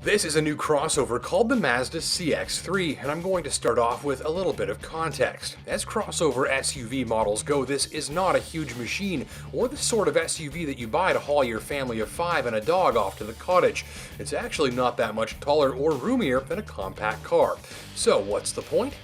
This is a new crossover called the Mazda CX-3, and I'm going to start off with a little bit of context. As crossover SUV models go, this is not a huge machine, or the sort of SUV that you buy to haul your family of 5 and a dog off to the cottage. It's actually not that much taller or roomier than a compact car. So what's the point?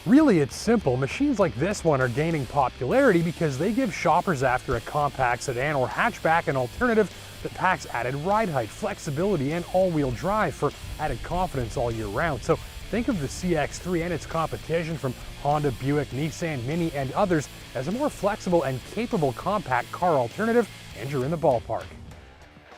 Really, it's simple. Machines like this one are gaining popularity because they give shoppers after a compact sedan or hatchback an alternative that packs added ride height, flexibility, and all-wheel drive for added confidence all year round. So think of the CX-3 and its competition from Honda, Buick, Nissan, Mini, and others as a more flexible and capable compact car alternative, and you're in the ballpark.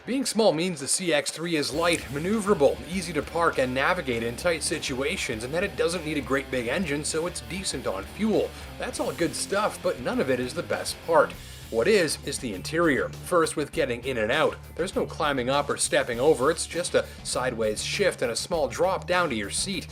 Being small means the CX-3 is light, maneuverable, easy to park and navigate in tight situations, and that it doesn't need a great big engine, so it's decent on fuel. That's all good stuff, but none of it is the best part. What is the interior. First, with getting in and out. There's no climbing up or stepping over, it's just a sideways shift and a small drop down to your seat.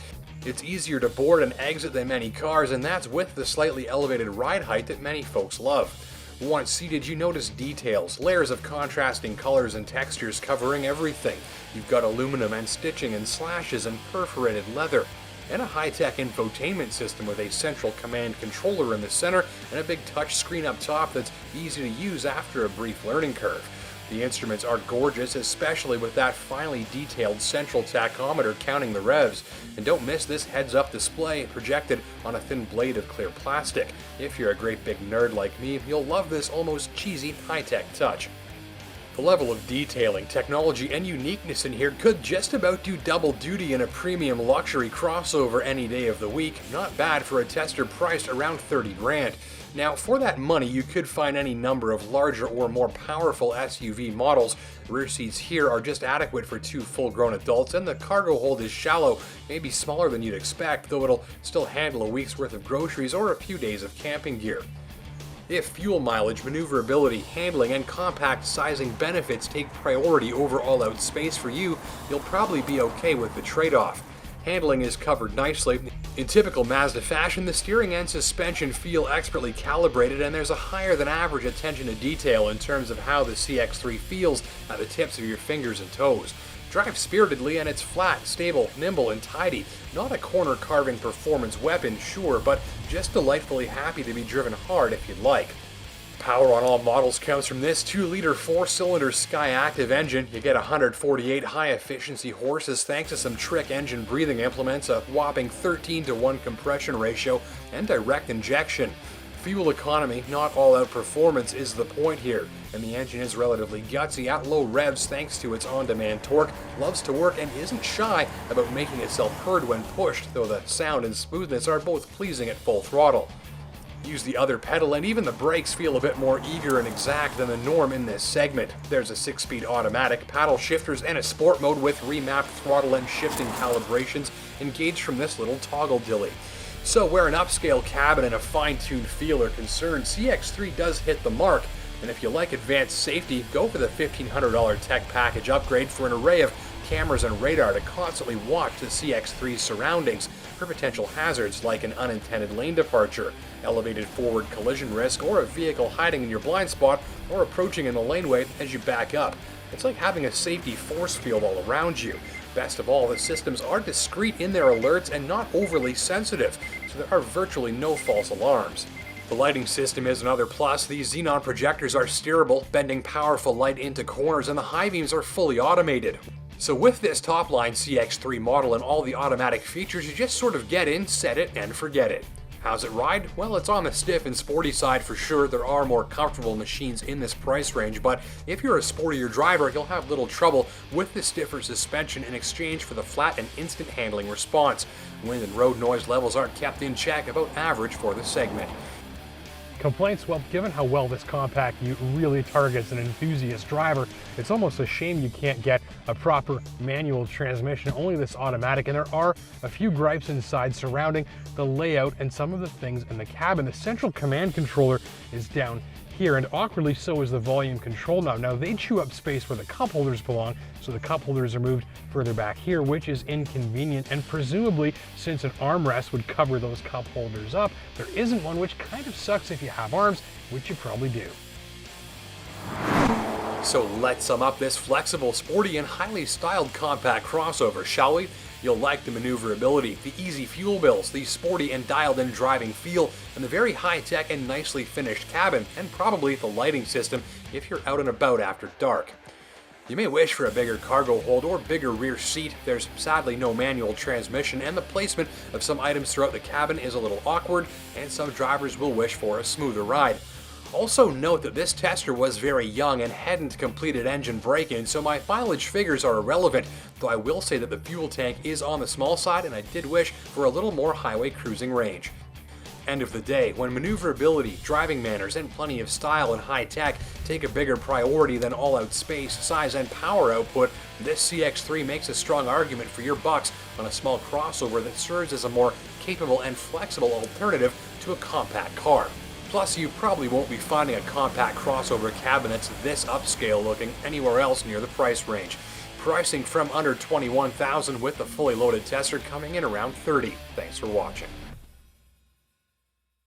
It's easier to board and exit than many cars, and that's with the slightly elevated ride height that many folks love. Once seated, you notice details, layers of contrasting colors and textures covering everything. You've got aluminum and stitching and slashes and perforated leather, and a high-tech infotainment system with a central command controller in the center and a big touch screen up top that's easy to use after a brief learning curve. The instruments are gorgeous, especially with that finely detailed central tachometer counting the revs. And don't miss this heads-up display projected on a thin blade of clear plastic. If you're a great big nerd like me, you'll love this almost cheesy high-tech touch. The level of detailing, technology, and uniqueness in here could just about do double duty in a premium luxury crossover any day of the week. Not bad for a tester priced around 30 grand. Now, for that money, you could find any number of larger or more powerful SUV models. Rear seats here are just adequate for 2 full-grown adults, and the cargo hold is shallow, maybe smaller than you'd expect, though it'll still handle a week's worth of groceries or a few days of camping gear. If fuel mileage, maneuverability, handling, and compact sizing benefits take priority over all-out space for you, you'll probably be okay with the trade-off. Handling is covered nicely. In typical Mazda fashion, the steering and suspension feel expertly calibrated, and there's a higher than average attention to detail in terms of how the CX-3 feels at the tips of your fingers and toes. Drives spiritedly, and it's flat, stable, nimble, and tidy. Not a corner-carving performance weapon, sure, but just delightfully happy to be driven hard if you'd like. Power on all models comes from this 2-liter 4-cylinder Skyactiv engine. You get 148 high-efficiency horses thanks to some trick engine breathing implements, a whopping 13:1 compression ratio, and direct injection. Fuel economy, not all-out performance, is the point here, and the engine is relatively gutsy at low revs thanks to its on-demand torque, loves to work, and isn't shy about making itself heard when pushed, though the sound and smoothness are both pleasing at full throttle. Use the other pedal, and even the brakes feel a bit more eager and exact than the norm in this segment. There's a 6-speed automatic, paddle shifters, and a sport mode with remapped throttle and shifting calibrations engaged from this little toggle dilly. So where an upscale cabin and a fine-tuned feel are concerned, CX-3 does hit the mark, and if you like advanced safety, go for the $1,500 tech package upgrade for an array of cameras and radar to constantly watch the CX-3's surroundings for potential hazards like an unintended lane departure, elevated forward collision risk, or a vehicle hiding in your blind spot or approaching in the laneway as you back up. It's like having a safety force field all around you. Best of all, the systems are discreet in their alerts and not overly sensitive, so there are virtually no false alarms. The lighting system is another plus. These xenon projectors are steerable, bending powerful light into corners, and the high beams are fully automated. So with this top-line CX-3 model and all the automatic features, you just sort of get in, set it, and forget it. How's it ride? Well, it's on the stiff and sporty side for sure. There are more comfortable machines in this price range, but if you're a sportier driver, you'll have little trouble with the stiffer suspension in exchange for the flat and instant handling response. Wind and road noise levels aren't kept in check, about average for the segment. Complaints? Well, given how well this compact ute really targets an enthusiast driver, it's almost a shame you can't get a proper manual transmission, only this automatic, and there are a few gripes inside surrounding the layout and some of the things in the cabin. The central command controller is down here, and awkwardly so is the volume control knob. Now they chew up space where the cup holders belong, so the cup holders are moved further back here, which is inconvenient, and presumably, since an armrest would cover those cup holders up, there isn't one, which kind of sucks if you have arms, which you probably do. So let's sum up this flexible, sporty, and highly styled compact crossover, shall we? You'll like the maneuverability, the easy fuel bills, the sporty and dialed-in driving feel, and the very high-tech and nicely finished cabin, and probably the lighting system if you're out and about after dark. You may wish for a bigger cargo hold or bigger rear seat. There's sadly no manual transmission, and the placement of some items throughout the cabin is a little awkward, and some drivers will wish for a smoother ride. Also note that this tester was very young and hadn't completed engine break-in, so my mileage figures are irrelevant, though I will say that the fuel tank is on the small side and I did wish for a little more highway cruising range. End of the day, when maneuverability, driving manners, and plenty of style and high tech take a bigger priority than all-out space, size, and power output, this CX-3 makes a strong argument for your bucks on a small crossover that serves as a more capable and flexible alternative to a compact car. Plus, you probably won't be finding a compact crossover cabin that's this upscale looking anywhere else near the price range. Pricing from under $21,000 with the fully loaded tester coming in around $30,000. Thanks for watching.